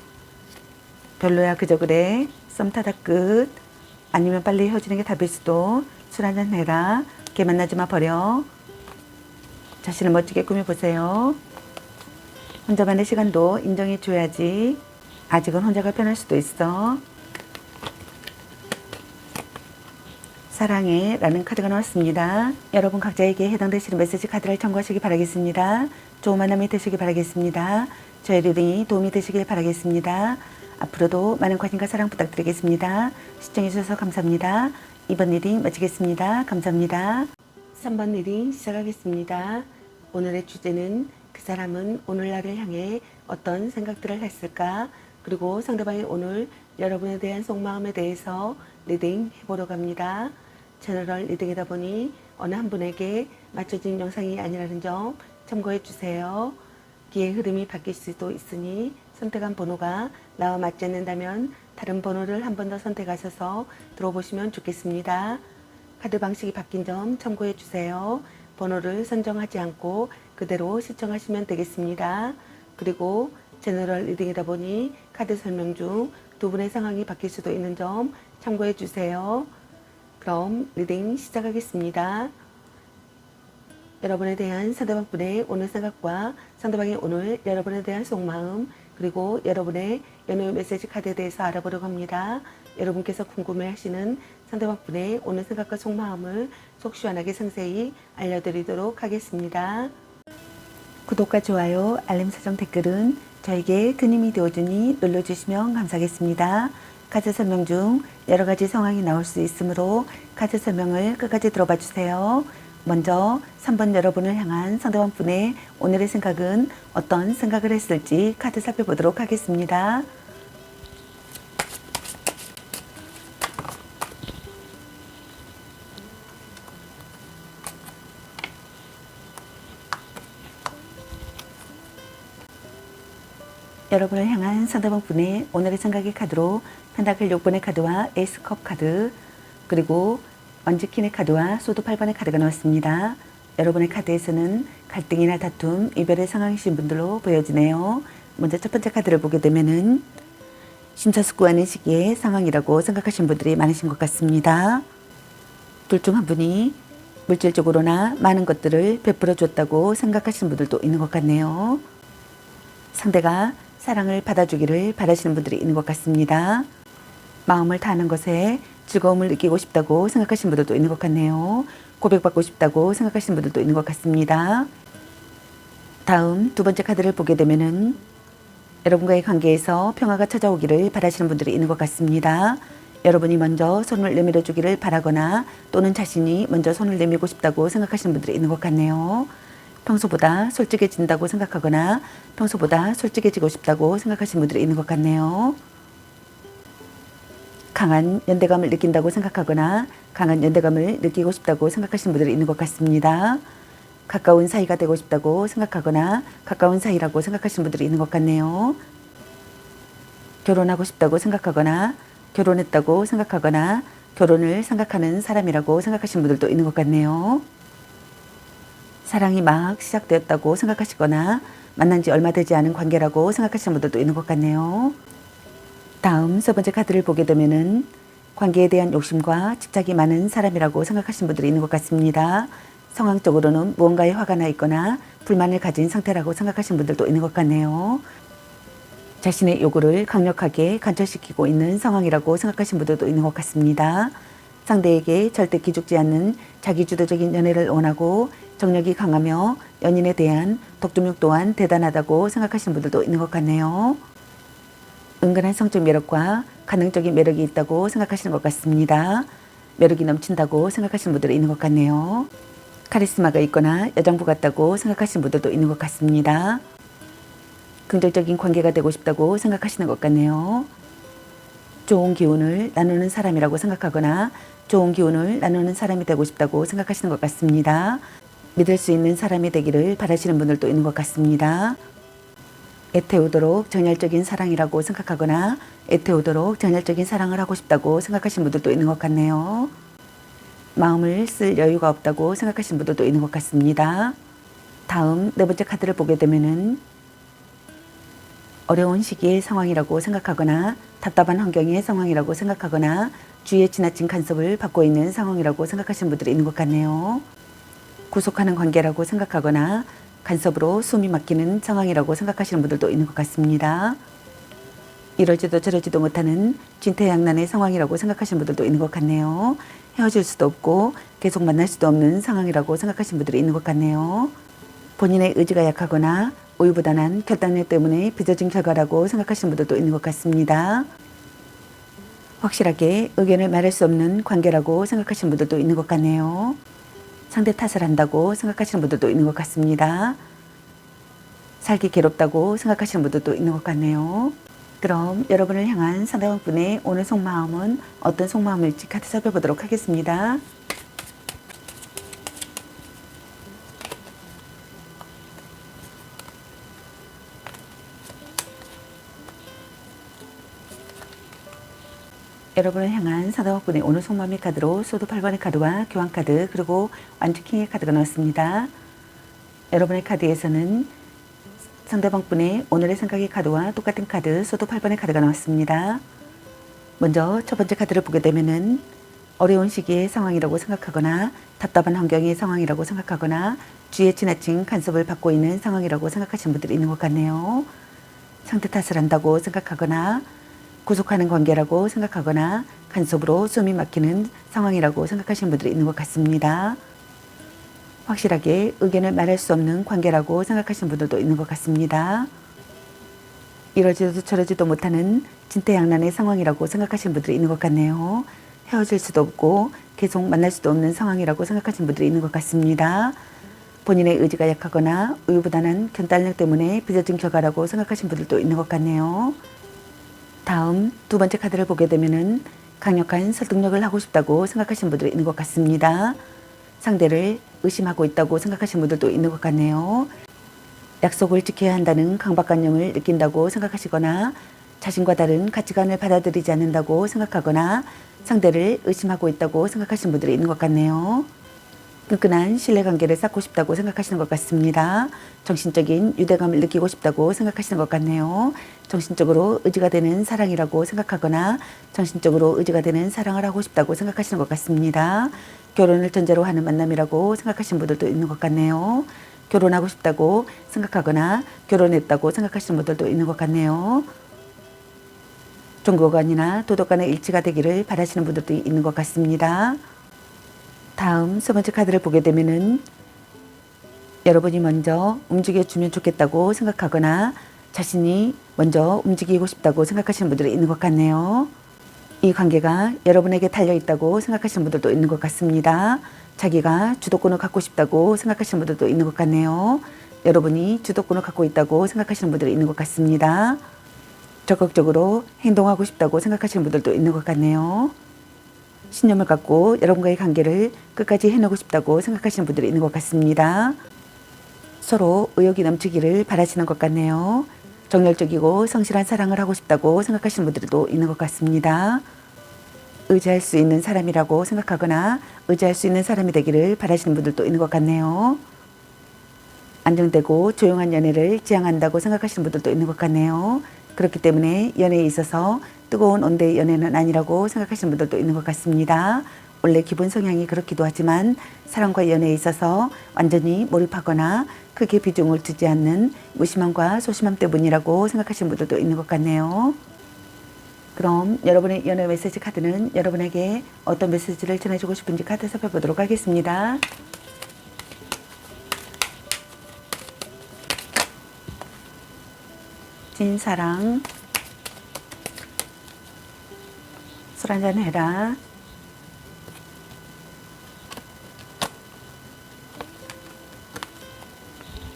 별로야 그저 그래. 썸 타다 끝. 아니면 빨리 헤어지는 게 답일 수도. 술 한잔 해라. 걔 만나지 마 버려. 자신을 멋지게 꾸며보세요. 혼자만의 시간도 인정해 줘야지. 아직은 혼자가 편할 수도 있어. 사랑해 라는 카드가 나왔습니다. 여러분 각자에게 해당되시는 메시지 카드를 참고하시기 바라겠습니다. 좋은 만남이 되시기 바라겠습니다. 저의 리딩이 도움이 되시길 바라겠습니다. 앞으로도 많은 관심과 사랑 부탁드리겠습니다. 시청해 주셔서 감사합니다. 이번 리딩 마치겠습니다. 감사합니다. 3번 리딩 시작하겠습니다. 오늘의 주제는 그 사람은 오늘날을 향해 어떤 생각들을 했을까? 그리고 상대방이 오늘 여러분에 대한 속마음에 대해서 리딩 해보려고 합니다. 제너럴 리딩이다 보니 어느 한 분에게 맞춰진 영상이 아니라는 점 참고해 주세요. 기의 흐름이 바뀔 수도 있으니 선택한 번호가 나와 맞지 않는다면 다른 번호를 한 번 더 선택하셔서 들어보시면 좋겠습니다. 카드 방식이 바뀐 점 참고해 주세요. 번호를 선정하지 않고 그대로 시청하시면 되겠습니다. 그리고 제너럴 리딩이다 보니 카드 설명 중 두 분의 상황이 바뀔 수도 있는 점 참고해 주세요. 그럼 리딩 시작하겠습니다. 여러분에 대한 상대방분의 오늘 생각과 상대방이 오늘 여러분에 대한 속마음 그리고 여러분의 연애 메시지 카드에 대해서 알아보려고 합니다. 여러분께서 궁금해하시는 상대방분의 오늘 생각과 속마음을 속 시원하게 상세히 알려드리도록 하겠습니다. 구독과 좋아요, 알림 설정 댓글은 저에게 큰 힘이 되어주니 눌러주시면 감사하겠습니다. 카드 설명 중 여러 가지 상황이 나올 수 있으므로 카드 설명을 끝까지 들어봐 주세요. 먼저 3번 여러분을 향한 상대방 분의 오늘의 생각은 어떤 생각을 했을지 카드 살펴보도록 하겠습니다. 여러분을 향한 상대방 분의 오늘의 생각의 카드로 펜타클 6번의 카드와 에이스컵 카드 그리고 원지킨의 카드와 소드 8번의 카드가 나왔습니다. 여러분의 카드에서는 갈등이나 다툼, 이별의 상황이신 분들로 보여지네요. 먼저 첫 번째 카드를 보게 되면은 심사숙고하는 시기의 상황이라고 생각하시는 분들이 많으신 것 같습니다. 둘 중 한 분이 물질적으로나 많은 것들을 베풀어 줬다고 생각하시는 분들도 있는 것 같네요. 상대가 사랑을 받아주기를 바라시는 분들이 있는 것 같습니다. 마음을 다하는 것에 즐거움을 느끼고 싶다고 생각하시는 분들도 있는 것 같네요. 고백받고 싶다고 생각하시는 분들도 있는 것 같습니다. 다음 두 번째 카드를 보게 되면은 여러분과의 관계에서 평화가 찾아오기를 바라시는 분들이 있는 것 같습니다. 여러분이 먼저 손을 내밀어 주기를 바라거나 또는 자신이 먼저 손을 내밀고 싶다고 생각하시는 분들이 있는 것 같네요. 평소보다 솔직해진다고 생각하거나 평소보다 솔직해지고 싶다고 생각하시는 분들이 있는 것 같네요. 강한 연대감을 느낀다고 생각하거나 강한 연대감을 느끼고 싶다고 생각하시는 분들이 있는 것 같습니다. 가까운 사이가 되고 싶다고 생각하거나 가까운 사이라고 생각하시는 분들이 있는 것 같네요. 결혼하고 싶다고 생각하거나 결혼했다고 생각하거나 결혼을 생각하는 사람이라고 생각하시는 분들도 있는 것 같네요. 사랑이 막 시작되었다고 생각하시거나 만난 지 얼마 되지 않은 관계라고 생각하시는 분들도 있는 것 같네요. 다음 세 번째 카드를 보게 되면은 관계에 대한 욕심과 집착이 많은 사람이라고 생각하시는 분들이 있는 것 같습니다. 상황적으로는 무언가에 화가 나 있거나 불만을 가진 상태라고 생각하시는 분들도 있는 것 같네요. 자신의 요구를 강력하게 관철시키고 있는 상황이라고 생각하시는 분들도 있는 것 같습니다. 상대에게 절대 기죽지 않는 자기주도적인 연애를 원하고 정력이 강하며 연인에 대한 독점력 또한 대단하다고 생각하시는 분들도 있는 것 같네요. 은근한 성적 매력과 가능적인 매력이 있다고 생각하시는 것 같습니다. 매력이 넘친다고 생각하시는 분들이 있는 것 같네요. 카리스마가 있거나 여장부 같다고 생각하시는 분들도 있는 것 같습니다. 긍정적인 관계가 되고 싶다고 생각하시는 것 같네요. 좋은 기운을 나누는 사람이라고 생각하거나 좋은 기운을 나누는 사람이 되고 싶다고 생각하시는 것 같습니다. 믿을 수 있는 사람이 되기를 바라시는 분들도 있는 것 같습니다. 애태우도록 정열적인 사랑이라고 생각하거나 애태우도록 정열적인 사랑을 하고 싶다고 생각하시는 분들도 있는 것 같네요. 마음을 쓸 여유가 없다고 생각하시는 분들도 있는 것 같습니다. 다음 네 번째 카드를 보게 되면은 어려운 시기의 상황이라고 생각하거나 답답한 환경의 상황이라고 생각하거나 주위에 지나친 간섭을 받고 있는 상황이라고 생각하시는 분들이 있는 것 같네요. 구속하는 관계라고 생각하거나 간섭으로 숨이 막히는 상황이라고 생각하시는 분들도 있는 것 같습니다. 이러지도 저러지도 못하는 진퇴양난의 상황이라고 생각하시는 분들도 있는 것 같네요. 헤어질 수도 없고 계속 만날 수도 없는 상황이라고 생각하시는 분들이 있는 것 같네요. 본인의 의지가 약하거나 우유부단한 결단력 때문에 빚어진 결과라고 생각하시는 분들도 있는 것 같습니다. 확실하게 의견을 말할 수 없는 관계라고 생각하시는 분들도 있는 것 같네요. 상대 탓을 한다고 생각하시는 분들도 있는 것 같습니다. 살기 괴롭다고 생각하시는 분들도 있는 것 같네요. 그럼 여러분을 향한 상대방분의 오늘 속마음은 어떤 속마음일지 카드 살펴보도록 하겠습니다. 여러분을 향한 상대방분의 오늘 속마음의 카드로 소드 8번의 카드와 교환 카드 그리고 완주킹의 카드가 나왔습니다. 여러분의 카드에서는 상대방분의 오늘의 생각의 카드와 똑같은 카드 소드 8번의 카드가 나왔습니다. 먼저 첫 번째 카드를 보게 되면은 어려운 시기의 상황이라고 생각하거나 답답한 환경의 상황이라고 생각하거나 주위에 지나친 간섭을 받고 있는 상황이라고 생각하시는 분들이 있는 것 같네요. 상대 탓을 한다고 생각하거나 구속하는 관계라고 생각하거나 간섭으로 숨이 막히는 상황이라고 생각하시는 분들이 있는 것 같습니다. 확실하게 의견을 말할 수 없는 관계라고 생각하시는 분들도 있는 것 같습니다. 이러지도 저러지도 못하는 진퇴양난의 상황이라고 생각하시는 분들이 있는 것 같네요. 헤어질 수도 없고 계속 만날 수도 없는 상황이라고 생각하시는 분들이 있는 것 같습니다. 본인의 의지가 약하거나 우유부단한 결단력 때문에 빚어진 결과라고 생각하시는 분들도 있는 것 같네요. 다음 두 번째 카드를 보게 되면은 강력한 설득력을 하고 싶다고 생각하시는 분들이 있는 것 같습니다. 상대를 의심하고 있다고 생각하시는 분들도 있는 것 같네요. 약속을 지켜야 한다는 강박관념을 느낀다고 생각하시거나 자신과 다른 가치관을 받아들이지 않는다고 생각하거나 상대를 의심하고 있다고 생각하시는 분들이 있는 것 같네요. 끈끈한 신뢰관계를 쌓고 싶다고 생각하시는 것 같습니다. 정신적인 유대감을 느끼고 싶다고 생각하시는 것 같네요. 정신적으로 의지가 되는 사랑이라고 생각하거나 정신적으로 의지가 되는 사랑을 하고 싶다고 생각하시는 것 같습니다. 결혼을 전제로 하는 만남이라고 생각하시는 분들도 있는 것 같네요. 결혼하고 싶다고 생각하거나 결혼했다고 생각하시는 분들도 있는 것 같네요. 종교관이나 도덕관의 일치가 되기를 바라시는 분들도 있는 것 같습니다. 다음 세 번째 카드를 보게 되면은 여러분이 먼저 움직여주면 좋겠다고 생각하거나 자신이 먼저 움직이고 싶다고 생각하시는 분들이 있는 것 같네요. 이 관계가 여러분에게 달려있다고 생각하시는 분들도 있는 것 같습니다. 자기가 주도권을 갖고 싶다고 생각하시는 분들도 있는 것 같네요. 여러분이 주도권을 갖고 있다고 생각하시는 분들이 있는 것 같습니다. 적극적으로 행동하고 싶다고 생각하시는 분들도 있는 것 같네요. 신념을 갖고 여러분과의 관계를 끝까지 해내고 싶다고 생각하시는 분들이 있는 것 같습니다. 서로 의욕이 넘치기를 바라시는 것 같네요. 정열적이고 성실한 사랑을 하고 싶다고 생각하시는 분들도 있는 것 같습니다. 의지할 수 있는 사람이라고 생각하거나 의지할 수 있는 사람이 되기를 바라시는 분들도 있는 것 같네요. 안정되고 조용한 연애를 지향한다고 생각하시는 분들도 있는 것 같네요. 그렇기 때문에 연애에 있어서 뜨거운 온대의 연애는 아니라고 생각하시는 분들도 있는 것 같습니다. 원래 기본 성향이 그렇기도 하지만 사랑과 연애에 있어서 완전히 몰입하거나 크게 비중을 두지 않는 무심함과 소심함 때문이라고 생각하시는 분들도 있는 것 같네요. 그럼 여러분의 연애 메시지 카드는 여러분에게 어떤 메시지를 전해주고 싶은지 카드 살펴보도록 하겠습니다. 진사랑, 술 한잔 해라.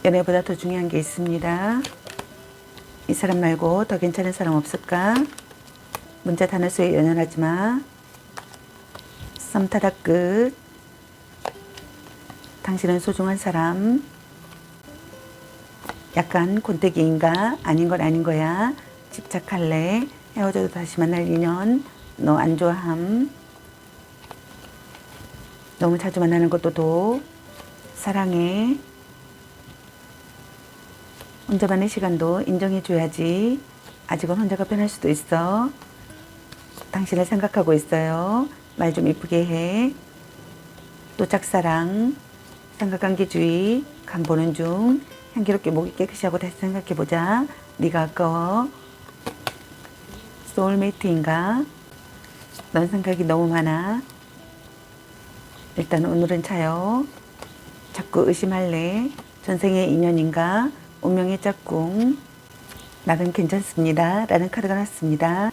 연애보다 더 중요한 게 있습니다. 이 사람 말고 더 괜찮은 사람 없을까? 문자 단어수에 연연하지 마. 썸 타다 끝. 당신은 소중한 사람. 약간 곤태기인가? 아닌 건 아닌 거야. 집착할래? 헤어져도 다시 만날 인연. 너 안 좋아함. 너무 자주 만나는 것도 도. 사랑해. 혼자만의 시간도 인정해줘야지. 아직은 혼자가 편할 수도 있어. 당신을 생각하고 있어요. 말 좀 이쁘게 해. 또 짝사랑. 삼각관계주의, 간 보는 중, 향기롭게 목이 깨끗이 하고 다시 생각해보자. 네가 아까워. 소울메이트인가? 넌 생각이 너무 많아. 일단 오늘은 차요. 자꾸 의심할래. 전생의 인연인가? 운명의 짝꿍. 나는 괜찮습니다. 라는 카드가 났습니다.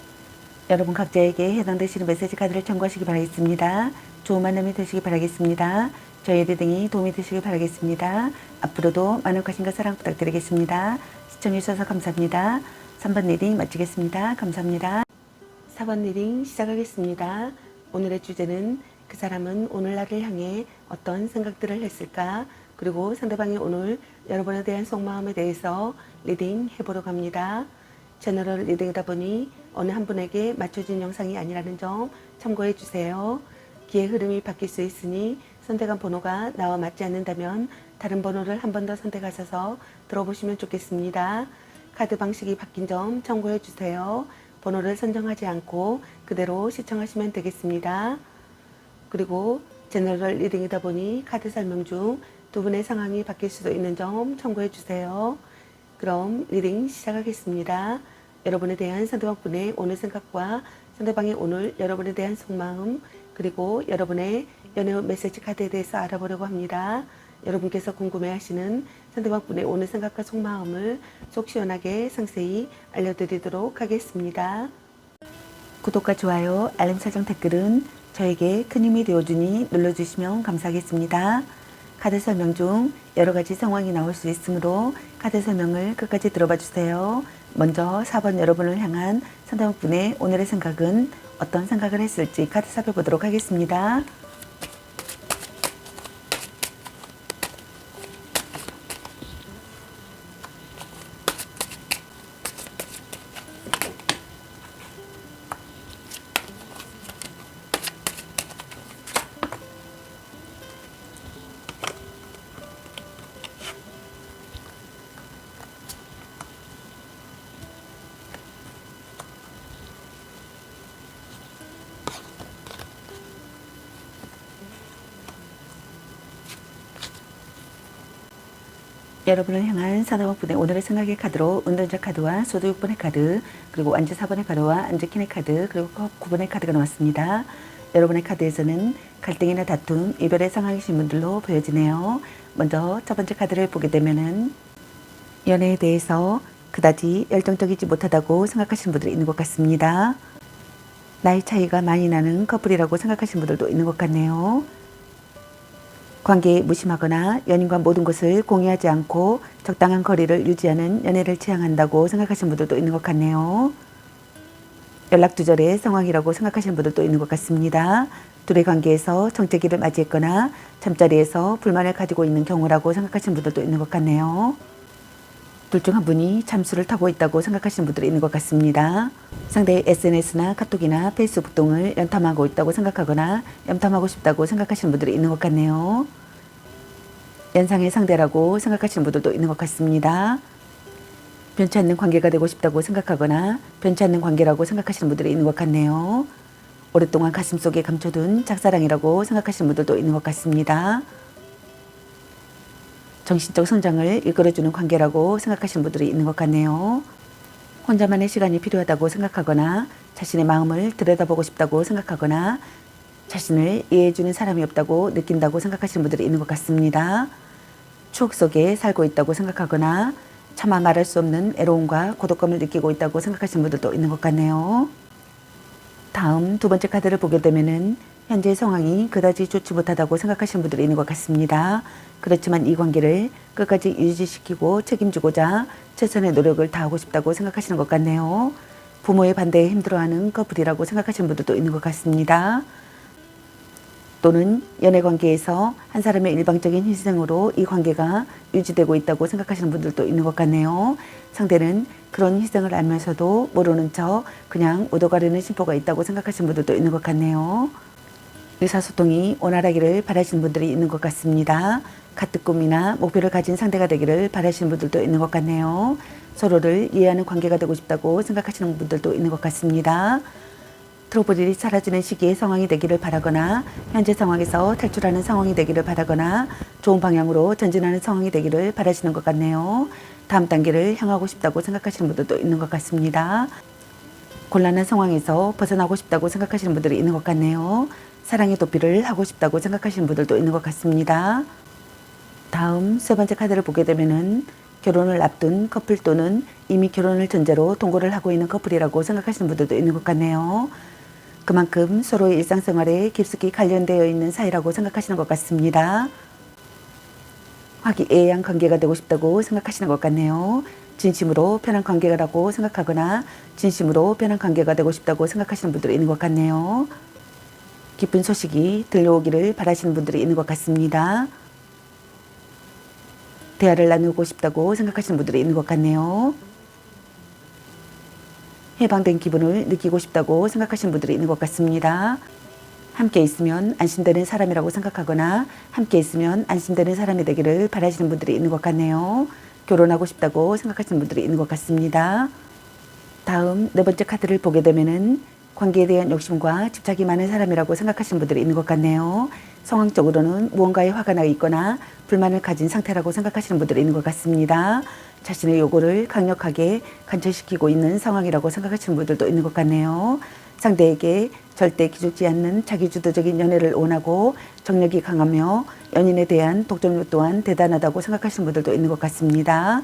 여러분 각자에게 해당되시는 메시지 카드를 참고하시기 바라겠습니다. 좋은 만남이 되시기 바라겠습니다. 저희 리딩이 도움이 되시길 바라겠습니다. 앞으로도 많은 관심과 사랑 부탁드리겠습니다. 시청해주셔서 감사합니다. 3번 리딩 마치겠습니다. 감사합니다. 4번 리딩 시작하겠습니다. 오늘의 주제는 그 사람은 오늘 나를 향해 어떤 생각들을 했을까? 그리고 상대방이 오늘 여러분에 대한 속마음에 대해서 리딩 해보러 갑니다. 제너럴 리딩이다 보니 어느 한 분에게 맞춰진 영상이 아니라는 점 참고해 주세요. 기의 흐름이 바뀔 수 있으니 선택한 번호가 나와 맞지 않는다면 다른 번호를 한 번 더 선택하셔서 들어보시면 좋겠습니다. 카드 방식이 바뀐 점 참고해 주세요. 번호를 선정하지 않고 그대로 시청하시면 되겠습니다. 그리고 제너럴 리딩이다 보니 카드 설명 중 두 분의 상황이 바뀔 수도 있는 점 참고해 주세요. 그럼 리딩 시작하겠습니다. 여러분에 대한 상대방분의 오늘 생각과 상대방의 오늘 여러분에 대한 속마음, 그리고 여러분의 연애 메시지 카드에 대해서 알아보려고 합니다. 여러분께서 궁금해하시는 상대방분의 오늘 생각과 속마음을 속 시원하게 상세히 알려드리도록 하겠습니다. 구독과 좋아요, 알림 설정, 댓글은 저에게 큰 힘이 되어주니 눌러주시면 감사하겠습니다. 카드 설명 중 여러 가지 상황이 나올 수 있으므로 카드 설명을 끝까지 들어봐 주세요. 먼저 4번 여러분을 향한 상대방분의 오늘의 생각은 어떤 생각을 했을지 카드 살펴보도록 하겠습니다. 여러분을 향한 상대방분의 오늘의 생각의 카드로 운전자 카드와 소드 6번의 카드, 그리고 안주 4번의 카드와 안주 퀸의 카드, 그리고 컵 9번의 카드가 나왔습니다. 여러분의 카드에서는 갈등이나 다툼, 이별의 상황이신 분들로 보여지네요. 먼저 첫 번째 카드를 보게 되면은 연애에 대해서 그다지 열정적이지 못하다고 생각하시는 분들이 있는 것 같습니다. 나이 차이가 많이 나는 커플이라고 생각하시는 분들도 있는 것 같네요. 관계에 무심하거나 연인과 모든 것을 공유하지 않고 적당한 거리를 유지하는 연애를 지향한다고 생각하시는 분들도 있는 것 같네요. 연락 두절의 상황이라고 생각하시는 분들도 있는 것 같습니다. 둘의 관계에서 정체기를 맞이했거나 잠자리에서 불만을 가지고 있는 경우라고 생각하시는 분들도 있는 것 같네요. 둘 중 한 분이 잠수를 타고 있다고 생각하시는 분들이 있는 것 같습니다. 상대의 SNS나 카톡이나 페이스북 등을 염탐하고 있다고 생각하거나 염탐하고 싶다고 생각하시는 분들이 있는 것 같네요. 연상의 상대라고 생각하시는 분들도 있는 것 같습니다. 변치 않는 관계가 되고 싶다고 생각하거나 변치 않는 관계라고 생각하시는 분들이 있는 것 같네요. 오랫동안 가슴속에 감춰둔 짝사랑이라고 생각하시는 분들도 있는 것 같습니다. 정신적 성장을 이끌어주는 관계라고 생각하시는 분들이 있는 것 같네요. 혼자만의 시간이 필요하다고 생각하거나 자신의 마음을 들여다보고 싶다고 생각하거나 자신을 이해해주는 사람이 없다고 느낀다고 생각하시는 분들이 있는 것 같습니다. 추억 속에 살고 있다고 생각하거나 차마 말할 수 없는 애로움과 고독감을 느끼고 있다고 생각하시는 분들도 있는 것 같네요. 다음 두 번째 카드를 보게 되면은 현재 상황이 그다지 좋지 못하다고 생각하시는 분들이 있는 것 같습니다. 그렇지만 이 관계를 끝까지 유지시키고 책임지고자 최선의 노력을 다하고 싶다고 생각하시는 것 같네요. 부모의 반대에 힘들어하는 커플이라고 생각하시는 분들도 있는 것 같습니다. 또는 연애 관계에서 한 사람의 일방적인 희생으로 이 관계가 유지되고 있다고 생각하시는 분들도 있는 것 같네요. 상대는 그런 희생을 알면서도 모르는 척 그냥 얻어가려는 심보가 있다고 생각하시는 분들도 있는 것 같네요. 의사소통이 원활하기를 바라시는 분들이 있는 것 같습니다. 같은 꿈이나 목표를 가진 상대가 되기를 바라시는 분들도 있는 것 같네요. 서로를 이해하는 관계가 되고 싶다고 생각하시는 분들도 있는 것 같습니다. 트러블이 사라지는 시기의 상황이 되기를 바라거나 현재 상황에서 탈출하는 상황이 되기를 바라거나 좋은 방향으로 전진하는 상황이 되기를 바라시는 것 같네요. 다음 단계를 향하고 싶다고 생각하시는 분들도 있는 것 같습니다. 곤란한 상황에서 벗어나고 싶다고 생각하시는 분들이 있는 것 같네요. 사랑의 도피를 하고 싶다고 생각하시는 분들도 있는 것 같습니다. 다음 세 번째 카드를 보게 되면은 결혼을 앞둔 커플 또는 이미 결혼을 전제로 동거를 하고 있는 커플이라고 생각하시는 분들도 있는 것 같네요. 그만큼 서로의 일상생활에 깊숙이 관련되어 있는 사이라고 생각하시는 것 같습니다. 화기애애한 관계가 되고 싶다고 생각하시는 것 같네요. 진심으로 편한 관계라고 생각하거나 진심으로 편한 관계가 되고 싶다고 생각하시는 분들이 있는 것 같네요. 기쁜 소식이 들려오기를 바라시는 분들이 있는 것 같습니다. 대화를 나누고 싶다고 생각하시는 분들이 있는 것 같네요. 해방된 기분을 느끼고 싶다고 생각하시는 분들이 있는 것 같습니다. 함께 있으면 안심되는 사람이라고 생각하거나 함께 있으면 안심되는 사람이 되기를 바라시는 분들이 있는 것 같네요. 결혼하고 싶다고 생각하시는 분들이 있는 것 같습니다. 다음 네 번째 카드를 보게 되면은 관계에 대한 욕심과 집착이 많은 사람이라고 생각하시는 분들이 있는 것 같네요. 상황적으로는 무언가에 화가 나 있거나 불만을 가진 상태라고 생각하시는 분들이 있는 것 같습니다. 자신의 요구를 강력하게 관철시키고 있는 상황이라고 생각하시는 분들도 있는 것 같네요. 상대에게 절대 기죽지 않는 자기주도적인 연애를 원하고 정력이 강하며 연인에 대한 독점력 또한 대단하다고 생각하시는 분들도 있는 것 같습니다.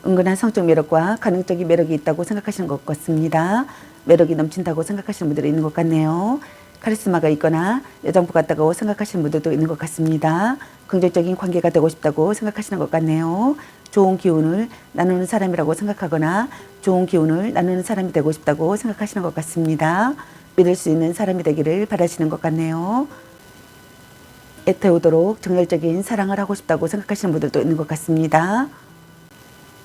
은근한 성적 매력과 가능적인 매력이 있다고 생각하시는 것 같습니다. 매력이 넘친다고 생각하시는 분들이 있는 것 같네요. 카리스마가 있거나 여장부 같다고 생각하시는 분들도 있는 것 같습니다. 긍정적인 관계가 되고 싶다고 생각하시는 것 같네요. 좋은 기운을 나누는 사람이라고 생각하거나 좋은 기운을 나누는 사람이 되고 싶다고 생각하시는 것 같습니다. 믿을 수 있는 사람이 되기를 바라시는 것 같네요. 애태우도록 정열적인 사랑을 하고 싶다고 생각하시는 분들도 있는 것 같습니다.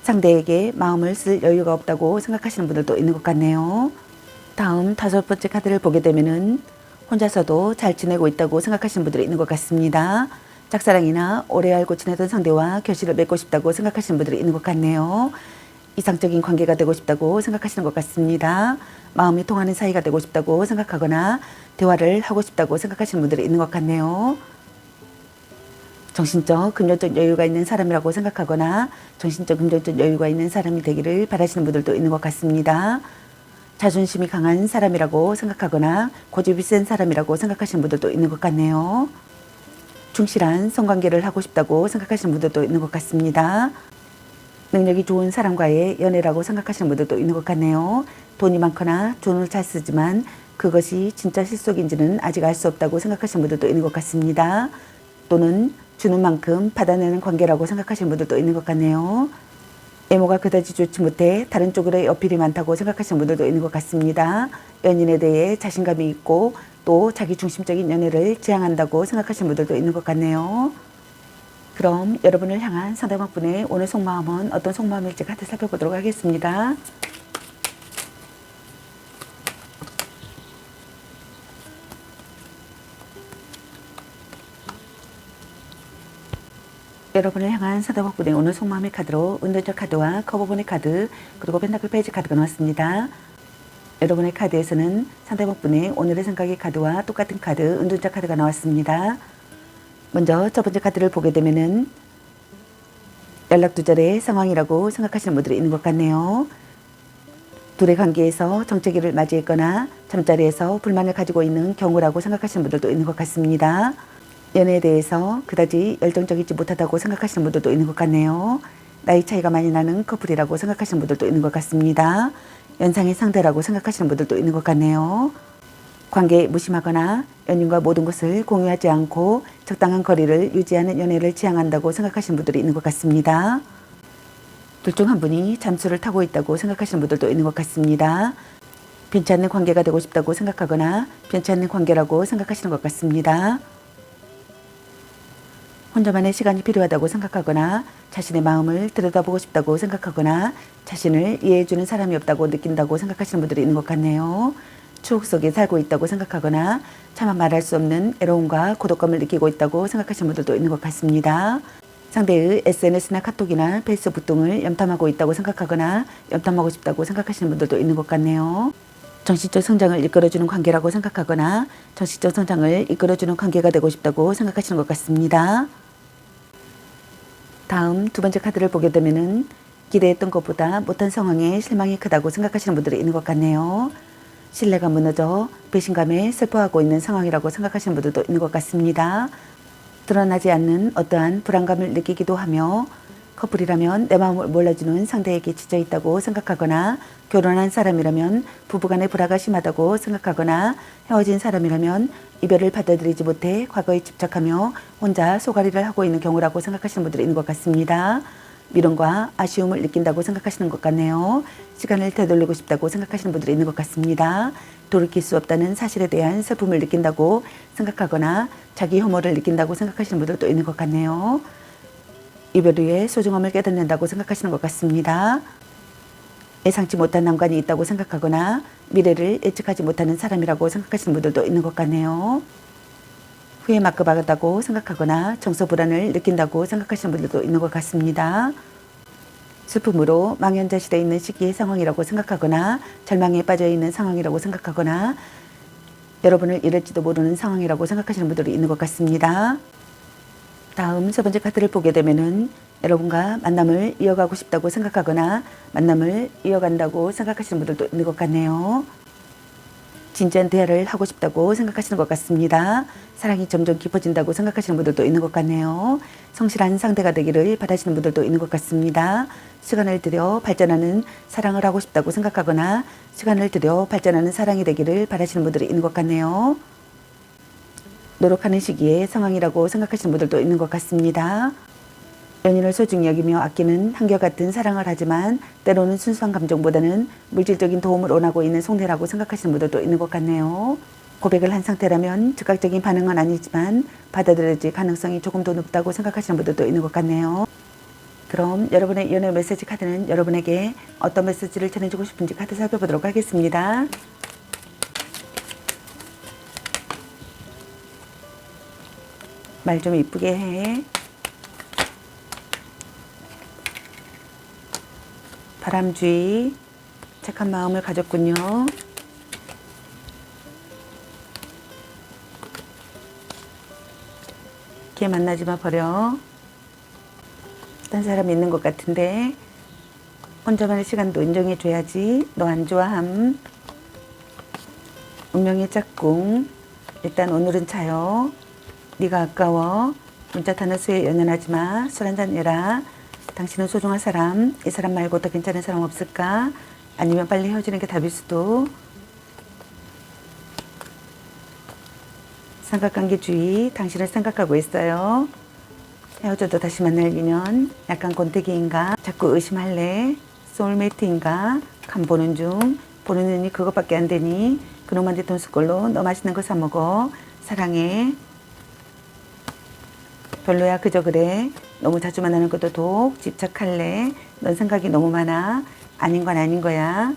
상대에게 마음을 쓸 여유가 없다고 생각하시는 분들도 있는 것 같네요. 다음 다섯 번째 카드를 보게 되면은 혼자서도 잘 지내고 있다고 생각하시는 분들이 있는 것 같습니다. 짝사랑이나 오래 알고 지내던 상대와 결실을 맺고 싶다고 생각하시는 분들이 있는 것 같네요. 이상적인 관계가 되고 싶다고 생각하시는 것 같습니다. 마음이 통하는 사이가 되고 싶다고 생각하거나 대화를 하고 싶다고 생각하시는 분들이 있는 것 같네요. 정신적, 금전적 여유가 있는 사람이라고 생각하거나 정신적, 금전적 여유가 있는 사람이 되기를 바라시는 분들도 있는 것 같습니다. 자존심이 강한 사람이라고 생각하거나 고집이 센 사람이라고 생각하시는 분들도 있는 것 같네요. 충실한 성관계를 하고 싶다고 생각하시는 분들도 있는 것 같습니다. 능력이 좋은 사람과의 연애라고 생각하시는 분들도 있는 것 같네요. 돈이 많거나 돈을 잘 쓰지만 그것이 진짜 실속인지는 아직 알 수 없다고 생각하시는 분들도 있는 것 같습니다. 또는 주는 만큼 받아내는 관계라고 생각하시는 분들도 있는 것 같네요. 외모가 그다지 좋지 못해 다른 쪽으로의 어필이 많다고 생각하시는 분들도 있는 것 같습니다. 연인에 대해 자신감이 있고 또 자기 중심적인 연애를 지향한다고 생각하시는 분들도 있는 것 같네요. 그럼 여러분을 향한 상대방분의 오늘 속마음은 어떤 속마음일지 같이 살펴보도록 하겠습니다. 여러분을 향한 상대방분의 오늘 속마음의 카드로 은둔자 카드와 커버본의 카드 그리고 펜타클 페이지 카드가 나왔습니다. 여러분의 카드에서는 상대방분의 오늘의 생각의 카드와 똑같은 카드 은둔자 카드가 나왔습니다. 먼저 첫 번째 카드를 보게 되면은 연락두절의 상황이라고 생각하시는 분들이 있는 것 같네요. 둘의 관계에서 정체기를 맞이했거나 잠자리에서 불만을 가지고 있는 경우라고 생각하시는 분들도 있는 것 같습니다. 연애에 대해서 그다지 열정적이지 못하다고 생각하시는 분들도 있는 것 같네요. 나이 차이가 많이 나는 커플이라고 생각하시는 분들도 있는 것 같습니다. 연상의 상대라고 생각하시는 분들도 있는 것 같네요. 관계에 무심하거나 연인과 모든 것을 공유하지 않고 적당한 거리를 유지하는 연애를 지향한다고 생각하시는 분들이 있는 것 같습니다. 둘 중 한 분이 잠수를 타고 있다고 생각하시는 분들도 있는 것 같습니다. 변치 않는 관계가 되고 싶다고 생각하거나 변치 않는 관계라고 생각하시는 것 같습니다. 혼자만의 시간이 필요하다고 생각하거나 자신의 마음을 들여다보고 싶다고 생각하거나 자신을 이해해주는 사람이 없다고 느낀다고 생각하시는 분들이 있는 것 같네요. 추억 속에 살고 있다고 생각하거나 차마 말할 수 없는 애로움과 고독감을 느끼고 있다고 생각하시는 분들도 있는 것 같습니다. 상대의 SNS나 카톡이나 페이스북 등을 염탐하고 있다고 생각하거나 염탐하고 싶다고 생각하시는 분들도 있는 것 같네요. 정신적 성장을 이끌어주는 관계라고 생각하거나 정신적 성장을 이끌어주는 관계가 되고 싶다고 생각하시는 것 같습니다. 다음 두 번째 카드를 보게 되면은 기대했던 것보다 못한 상황에 실망이 크다고 생각하시는 분들이 있는 것 같네요. 신뢰가 무너져 배신감에 슬퍼하고 있는 상황이라고 생각하시는 분들도 있는 것 같습니다. 드러나지 않는 어떠한 불안감을 느끼기도 하며 커플이라면 내 마음을 몰라주는 상대에게 지쳐 있다고 생각하거나 결혼한 사람이라면 부부간의 불화가 심하다고 생각하거나 헤어진 사람이라면 이별을 받아들이지 못해 과거에 집착하며 혼자 소가리를 하고 있는 경우라고 생각하시는 분들이 있는 것 같습니다. 미련과 아쉬움을 느낀다고 생각하시는 것 같네요. 시간을 되돌리고 싶다고 생각하시는 분들이 있는 것 같습니다. 돌이킬 수 없다는 사실에 대한 슬픔을 느낀다고 생각하거나 자기 혐오를 느낀다고 생각하시는 분들도 있는 것 같네요. 이별 후에 소중함을 깨닫는다고 생각하시는 것 같습니다. 예상치 못한 난관이 있다고 생각하거나 미래를 예측하지 못하는 사람이라고 생각하시는 분들도 있는 것 같네요. 후에 막급하다고 생각하거나 정서 불안을 느낀다고 생각하시는 분들도 있는 것 같습니다. 슬픔으로 망연자실해 있는 시기의 상황이라고 생각하거나 절망에 빠져 있는 상황이라고 생각하거나 여러분을 잃을지도 모르는 상황이라고 생각하시는 분들이 있는 것 같습니다. 다음 세 번째 카드를 보게 되면은 여러분과 만남을 이어가고 싶다고 생각하거나 만남을 이어간다고 생각하시는 분들도 있는 것 같네요. 진지한 대화를 하고 싶다고 생각하시는 것 같습니다. 사랑이 점점 깊어진다고 생각하시는 분들도 있는 것 같네요. 성실한 상대가 되기를 바라시는 분들도 있는 것 같습니다. 시간을 들여 발전하는 사랑을 하고 싶다고 생각하거나 시간을 들여 발전하는 사랑이 되기를 바라시는 분들이 있는 것 같네요. 노력하는 시기에 상황이라고 생각하시는 분들도 있는 것 같습니다. 연인을 소중히 여기며 아끼는 한결같은 사랑을 하지만 때로는 순수한 감정보다는 물질적인 도움을 원하고 있는 속내라고 생각하시는 분들도 있는 것 같네요. 고백을 한 상태라면 즉각적인 반응은 아니지만 받아들여질 가능성이 조금 더 높다고 생각하시는 분들도 있는 것 같네요. 그럼 여러분의 연애 메시지 카드는 여러분에게 어떤 메시지를 전해주고 싶은지 카드 살펴보도록 하겠습니다. 말 좀 이쁘게 해. 바람쥐, 착한 마음을 가졌군요. 걔 만나지 마 버려. 딴 사람 있는 것 같은데 혼자만의 시간도 인정해 줘야지. 너 안 좋아함. 운명의 짝꿍. 일단 오늘은 자요. 네가 아까워. 문자 타너스에 연연하지 마. 술 한잔 해라. 당신은 소중한 사람, 이 사람 말고 더 괜찮은 사람 없을까? 아니면 빨리 헤어지는 게 답일 수도. 삼각관계주의, 당신을 생각하고 있어요. 헤어져도 다시 만날 인연, 약간 권태기인가? 자꾸 의심할래? 소울메이트인가? 간 보는 중, 보는 눈이 그것밖에 안 되니 그놈한테 돈 숟걸로 너 맛있는 거 사 먹어. 사랑해. 별로야 그저 그래. 너무 자주 만나는 것도 독. 집착할래. 넌 생각이 너무 많아. 아닌 건 아닌 거야.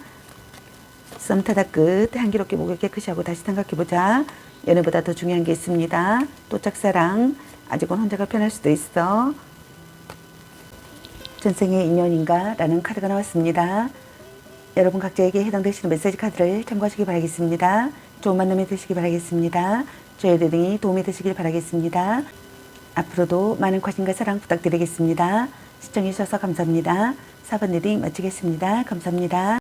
썸 타다 끝. 향기롭게 목을 깨끗이 하고 다시 생각해보자. 연애보다 더 중요한 게 있습니다. 또 짝사랑. 아직은 혼자가 편할 수도 있어. 전생의 인연인가? 라는 카드가 나왔습니다. 여러분 각자에게 해당되시는 메시지 카드를 참고하시기 바라겠습니다. 좋은 만남이 되시기 바라겠습니다. 저의 리딩이 도움이 되시길 바라겠습니다. 앞으로도 많은 관심과 사랑 부탁드리겠습니다. 시청해 주셔서 감사합니다. 4번 리딩 마치겠습니다. 감사합니다.